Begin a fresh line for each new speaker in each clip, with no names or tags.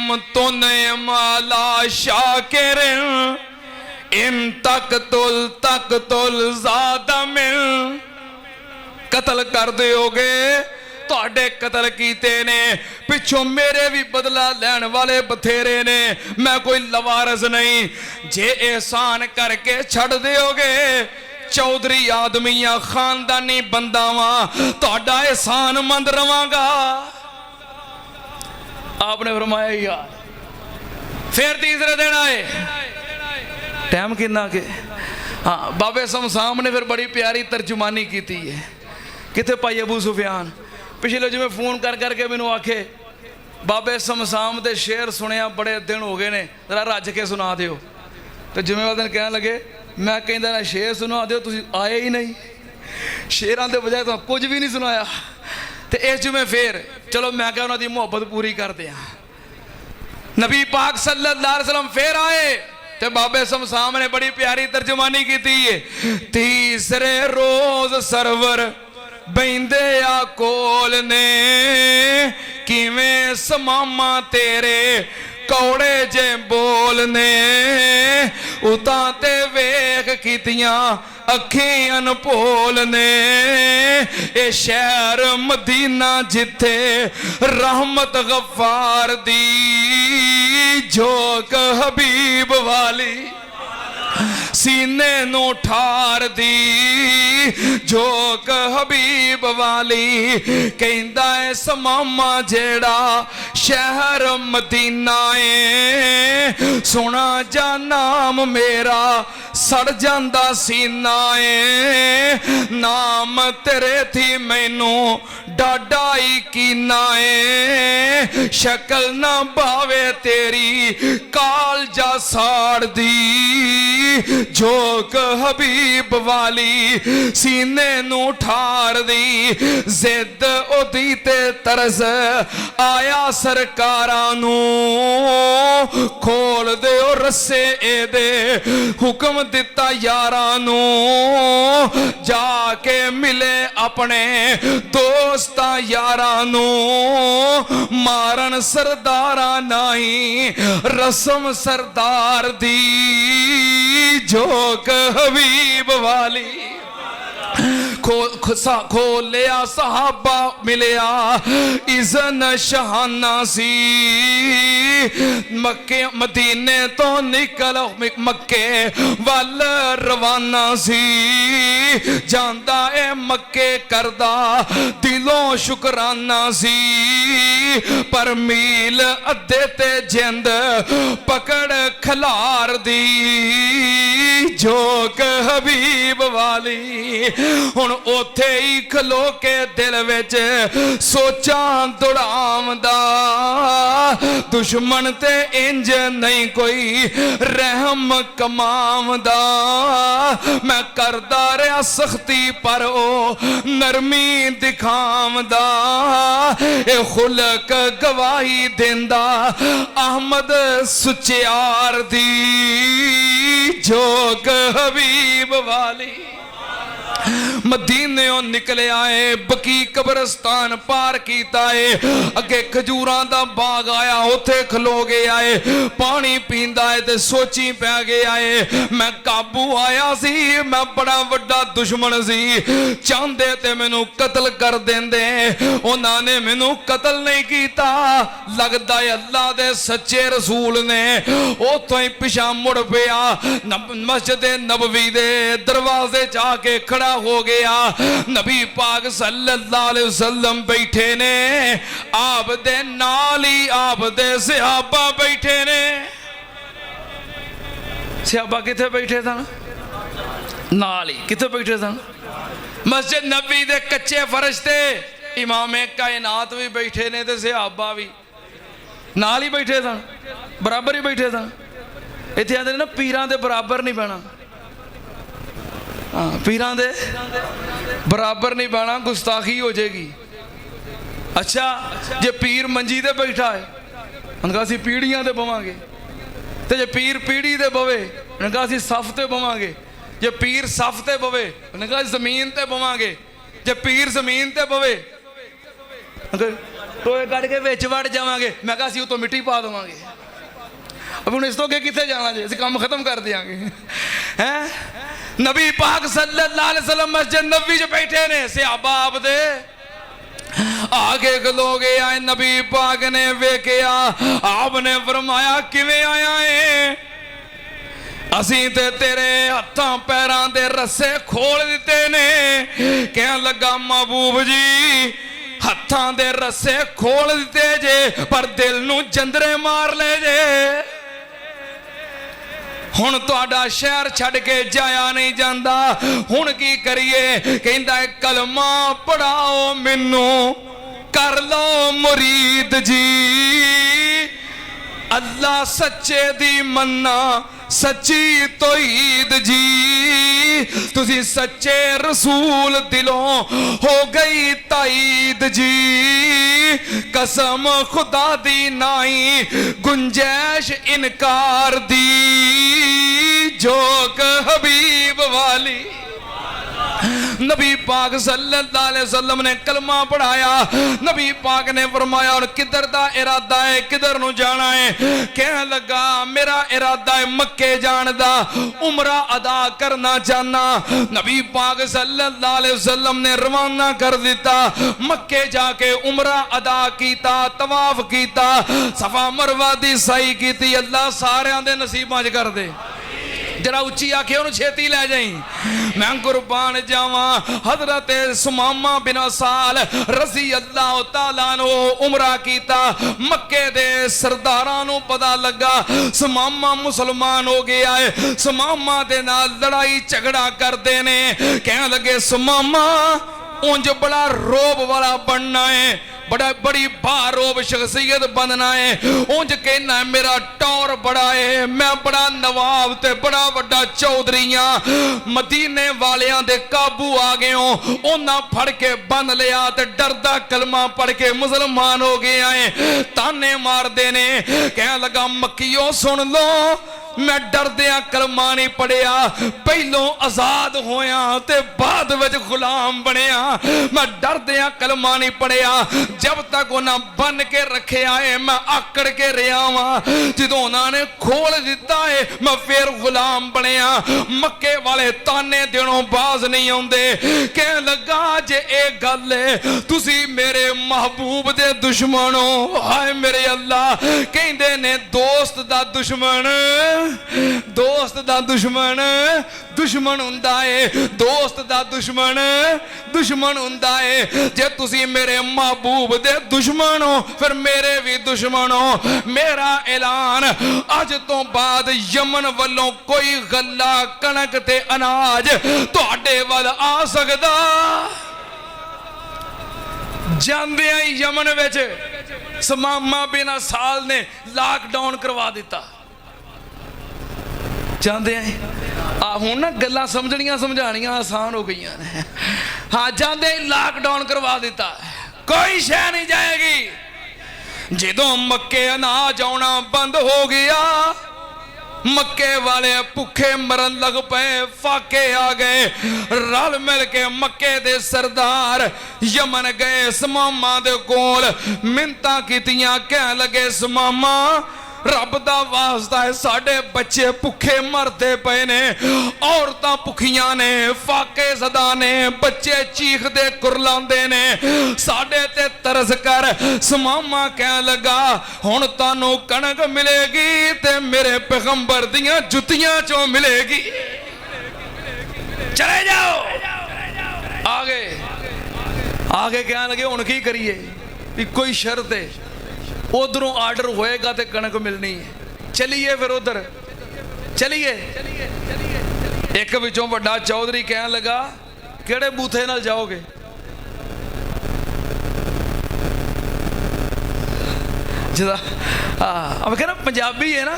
Lump तुने माला शाकिर इन तक तुल ज़्यादा मिल। कतल कर दोगे तुहाडे कतल कीते ने, पिछों मेरे भी बदला लैण वाले बथेरे ने, मैं कोई लवारस नहीं। जे एहसान करके छड़ दोगे चौधरी आदमियां खानदानी बंदा वा, तुहाडा एहसान मंद रवांगा। आपने फरमाया यार। फिर तीसरे दिन आए, टाइम कितना के हाँ बाबे समसाम ने फिर बड़ी प्यारी तर्जुमानी की है। किथे भाई अबू सुफियान पिछले जिमें फोन कर करके मैनू आखे बाबे समसाम के शेर सुनिया बड़े दिन हो गए ने, जरा रज के सुना दिओ। तो जिमें वाले दिन कहने लगे मैं कहता ना शेर सुना दिओ, तुसीं आए ही नहीं, शेरां दे बजाय तो कुछ भी नहीं सुनाया। तो इस जिमें फिर चलो मैं क्या उन्होंने मुहब्बत पूरी करते हैं। नबी पाक सल्लल्लाहु अलैहि वसल्लम फिर आए ते बाबे समसाम ने बड़ी प्यारी तर्जुमानी की है। तीसरे रोज सरवर बहिंदे आ कोल ने, किवें समामा तेरे कौड़े जे बोलने, उतां ते वेख कीतियां अखीं अनभोल ने। ए शहर मदीना जिथे रहमत गफ्फार दी झोंक हबीब वाली, सीने नू ठार दी झोंक हबीब वाली। कहंदा है समामा जेड़ा शहर मदीना है, सुना जा नाम मेरा सड़ जांदा सीना है। नाम तेरे थी मैनू डाडा ही कीना है, शक्ल ना भावे तेरी काल जा साड़ दी झोंक हबीब वाली, सीने नू ठार दी। जिद ओदी ते तरस आया सरकारां नू, खोल दे रस्से एदे हुक्म दिता यारां नू। जाके मिले अपने दोस्तां यारां नू, मारन सरदारा नहीं रस्म सरदार दी झोंक हबीब वाली। खोलिया सहाबा मिलिया इज़न शहाना सी, मक्के मदीने तो निकल मक्के वल रवाना सी। जांदा ए मक्के करदा दिलों शुकराना सी, पर मील अद्धे ते जिंद पकड़ खलार दी झोंक हबीब वाली। हुण ओथे ही खलो के दिल विच सोचां दौड़ावदा, दुश्मन ते इंज नहीं कोई रहम कमावदा। मैं करदा रहा सख्ती पर ओ नरमी दिखावदा, ए खुलक गवाही देंदा अहमद सुचियार दी झोंक हबीब वाली। मदीने निकले आए, बकी कब्रस्तान पार कीता है, अगे खजूरां दा बाग आया, उथे खलो गए आए, पानी पींदा है ते सोची पै गया है। मैं काबू आया सी, मैं बड़ा वड्डा दुश्मन सी, चाहते ते मैनू कतल कर देंदे, उन्हां ने मैनू कतल नहीं कीता। लगदा है अल्लाह दे सच्चे रसूल ने। उथों ही पिछा मुड़ पिया, मस्जिद नबवी दे दरवाजे च आके खड़ा हो गया। नबी पाक सल्लल्लाहु अलैहि वसल्लम बैठे ने, आप दे नाल ही आप दे सहाबा बैठे ने। सहाबा किथे बैठे सन? नाल ही। किथे बैठे सन? मस्जिद नबी दे कच्चे फर्श ते इमामे कायनात भी बैठे ने ते सहाबा भी नाल ही बैठे सन, बराबर ही बैठे सन। इत्थे आंदे ना पीरां दे बराबर नहीं बहना। हाँ, पीरां दे बराबर नहीं बहना, गुस्ताखी हो जाएगी। अच्छा जे पीर मंजी ते बैठा है, उनका असी पीढ़ियां ते बवांगे, ते जे पीर पीढ़ी ते बवे उनका असी सफ ते बवांगे। जे पीर सफ ते बवे उनका जमीन ते बवांगे। जे पीर जमीन ते बवे ਟੋਏ ਕੱਢ ਕੇ ਵਿੱਚ ਵੜ ਜਾਵਾਂਗੇ। ਮੈਂ ਕਿਹਾ ਅਸੀਂ ਉਤੋਂ ਮਿੱਟੀ ਪਾ ਦੇਵਾਂਗੇ। ਅਬ ਹੁਣ ਇਸ ਤੋਂ ਅੱਗੇ ਕਿੱਥੇ ਜਾਣਾ ਜੇ? ਅਸੀਂ ਕੰਮ ਖਤਮ ਕਰ ਦਿਆਂਗੇ ਹੈ। ਨਬੀ ਪਾਕ ਸੱਲੱਲਾਹੁ अलैहि वसल्लम मस्जिद नबवी च बैठे ने, सहाबा आपदे आगे खलो गए आए। नबी पाक ने वेखिया, आपने फरमाया किवें आया है? असीं ते तेरे हत्थां पैरां दे रस्से खोल दिते ने। कहन लगा महबूब जी हत्थां दे रस्से खोल दिते जे, पर दिल नूं जंदरे मार ले जे। हुण तुहाडा शहर छड़ के जाया नहीं जांदा, हुण की करिए? कहंदा कलमा पढ़ाओ मैनू कर लो मुरीद जी। अल्लाह सच्चे दी मन्ना सच्ची तौहीद जी। तुसी सच्चे रसूल दिलों हो गई ताईद जी। कसम खुदा दी नाई गुंजैश इनकार दी, जोक हबीब वाली। नबी पाक सल्लल्लाहु अलैहि वसल्लम ने कलमा पढ़ाया। नबी पाक ने फरमाया और किधर दा इरादा है, किधर नु जाना है? कहने लगा मेरा इरादा है मक्के जान दा, उमरा अदा करना चाहना। नबी पाक सल्लल्लाहु अलैहि वसल्लम ने रवाना कर दिता। मक्के जाके उमरा अदा कीता, तवाफ कीता, सफा मरवा दी सही कीती। अल्लाह सारियां दे नसीबां च कर दे। जरा उच्ची आखे उन्होंने छेती लै जाई। मैं कुर्बान जावा। हजरत सुमामा बिन साल रज़ी अल्लाह तआला नो उमरा कीता। मक्के दे सरदारां नू पता लगा सुमामा मुसलमान हो गया है। सुमामा दे नाल लड़ाई झगड़ा करते ने। कहने लगे सुमामा उंज बड़ा रोब वाला बनना है, बड़ा बड़ी बारोब शख्सियत बनना है। उंज कहना मेरा टौर बड़ा है, मैं बड़ा नवाब ते बड़ा वड्डा चौधरी हाँ। मदीने वालियां दे काबू आ गए हो, उन्हां फड़ के बन लिया ते डरदा कलमा पढ़ के मुसलमान हो गया है। ताने मारदे ने। कहने लगा मक्कियो सुन लो, मैं डरदिया कलमा नहीं पढ़िया। पहलों आजाद होया ते बाद विच गुलाम बनिया। मैं डरदिया कलमा नहीं पढ़िया। जब तक उन्हें बन के रखे आए मैं आकड़ के रहा वा। जो उन्होंने खोल दिता है मैं फिर गुलाम बनया। मक्के वाले ताने दिनों बाज नहीं आते। कह लगा जे एक गल है तुसी मेरे महबूब दे दुश्मन हो। हाय मेरे अल्लाह, कहते ने दोस्त दा दुश्मन, दोस्त दा दुश्मन दुश्मन हुंदा है। दोस्त दा दुश्मन दुश्मन हुंदा है। जे तुसी मेरे महबूब दे दुश्मन हो फिर मेरे भी दुश्मन हो। मेरा ऐलान अज तो बाद यमन वालों कोई गल्ला कणक ते अनाज तुहाडे वल आ सकदा। जांदे यमन विच सुमामा बिन साल ने लॉकडाउन करवा दिता। जाते हैं हूँ ना गल्लां समझनियां समझानियां आसान हो गई ने। हाँ जाते लॉकडाउन करवा दिता, कोई शह नहीं जाएगी। जदों मक्के अनाज आना बंद हो गया, मक्के वाले भुखे मरन लग पे, फाके आ गए। रल मिल के मक्के दे सरदार यमन गए सुमामा दे कोल, मिन्नतां कीतियां। कह लगे सुमामा रब दा वास्ता है, साडे बच्चे भुखे मरते पे ने, औरतां भुखियां ने, फाके सदा ने, बच्चे चीखदे कुरलांदे ने, साडे ते तरस कर। सुमामा कह लगा हुण तानू कणक मिलेगी ते मेरे पैगंबर दियां जुतियां चों मिलेगी। चले जाओ। आगे आगे कह लगे हुण की करिए? इक्को ही शर्त है, उधरों आर्डर होएगा तो कणक मिलनी है। चलिए फिर उधर चलिए। एक विचों बड़ा चौधरी कह लगा केड़े बूथे नाल जाओगे? अब कहना पंजाबी है ना,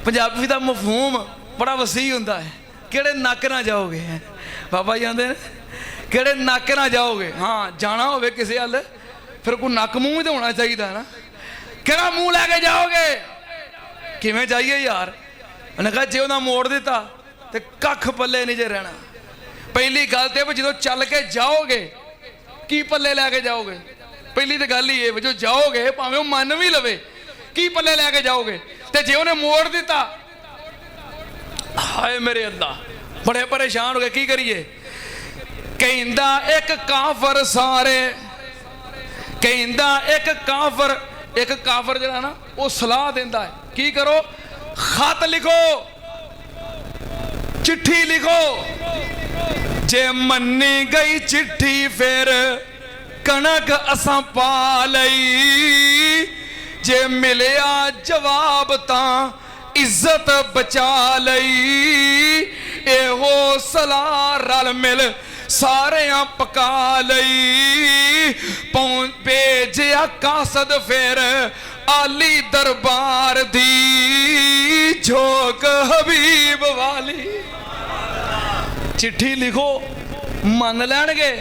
पंजाबी का मफहूम बड़ा वसी हुंदा है। केड़े नक ना जाओगे? बाबा जी आंदे केड़े नक ना जाओगे? हाँ जाना होवे किसी हल फिर कोई नक मूँह भी तो होना चाहिए ना। केड़ा मुंह लैके जाओगे? किवें जाइए यार? उन्हें कहा जे उन्हें मोड़ दिता तो कख पल्ले नहीं जे रहना। पहली गल तो जो चल के जाओगे की पल्ले लैके जाओगे? ਪਹਿਲੀ ਤਾਂ ਗੱਲ ਹੀ ਇਹ ਜੋ ਜਾਓਗੇ ਭਾਵੇਂ ਉਹ ਮੰਨ ਵੀ ਲਵੇ ਕੀ ਪੱਲੇ ਲੈ ਕੇ ਜਾਓਗੇ ਤੇ ਜੇ ਉਹਨੇ ਮੋੜ ਦਿੱਤਾ ਹਾਏ ਮੇਰੇ ਅੱਲਾ ਬੜੇ ਪਰੇਸ਼ਾਨ ਹੋ ਗਏ ਕੀ ਕਰੀਏ ਕਹਿੰਦਾ ਇੱਕ ਕਾਫਰ ਸਾਰੇ ਕਹਿੰਦਾ ਇੱਕ ਕਾਫਰ ਜਿਹੜਾ ਨਾ ਉਹ ਸਲਾਹ ਦਿੰਦਾ ਹੈ ਕੀ ਕਰੋ ਖਤ ਲਿਖੋ चिट्ठी लिखो जे मन्नी गई चिट्ठी फिर कणक असां पा लई जे मिलिया जवाब तां इज्जत बचा लई एहो सलाह रल मिल सारियां पका लई भेजिया कासद फिर आली दरबार दी झोक हबीब वाली चिट्ठी लिखो मन लैणगे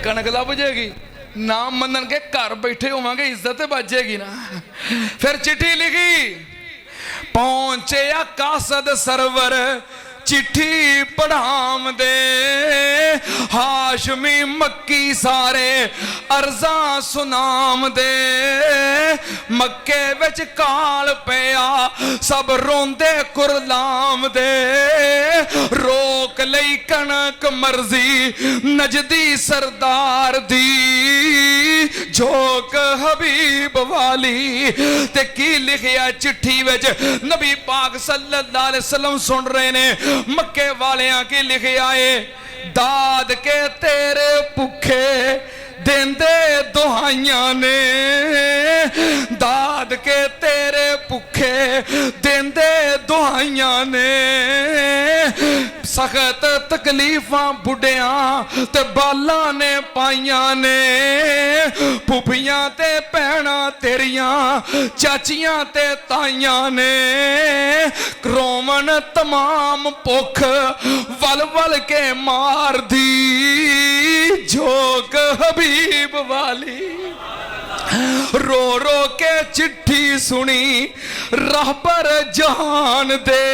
कणक लभ जाएगी ना मनणगे घर बैठे होवांगे इज्जत बच जाएगी ना फिर चिट्ठी लिखी पहुंचे कासद सरवर चिट्ठी पढ़ाम दे हाशमी मक्की सारे अर्जा सुनाम दे मक्के विच काल पिया सब रोंदे कुरलाम दे रोक लई कणक मर्जी नजदी सरदार दी झोक हबीब वाली ते की लिखिया चिट्ठी विच नबी पाक सल्लल्लाहु अलैहि वसल्लम सुन रहे ने मक्के वालियां की लिखे आए दाद के तेरे भुखे देंदे दुहाइयां ने दाद के तेरे भुखे देंदे दुहाइयां ने सख्त तकलीफां बुढ़ियां ते बालां ने पाइयां ने फुफियां ते भैणां तेरियां चाचियां ते ताइयां ने रोमन तमाम भुख वल वल के मार दी झोक हबीब वाली रो रो के चिट्ठी सुनी रहबर जहान दे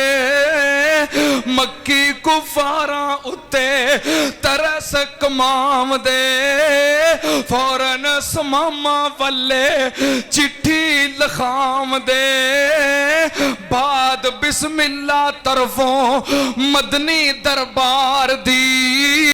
मक्की कुफारा उत्ते तरस कमाम दे फौरन समामा वल्ले चिट्ठी लखाम दे बाद बिस्मिल्लाह तरफों मदनी दरबार दी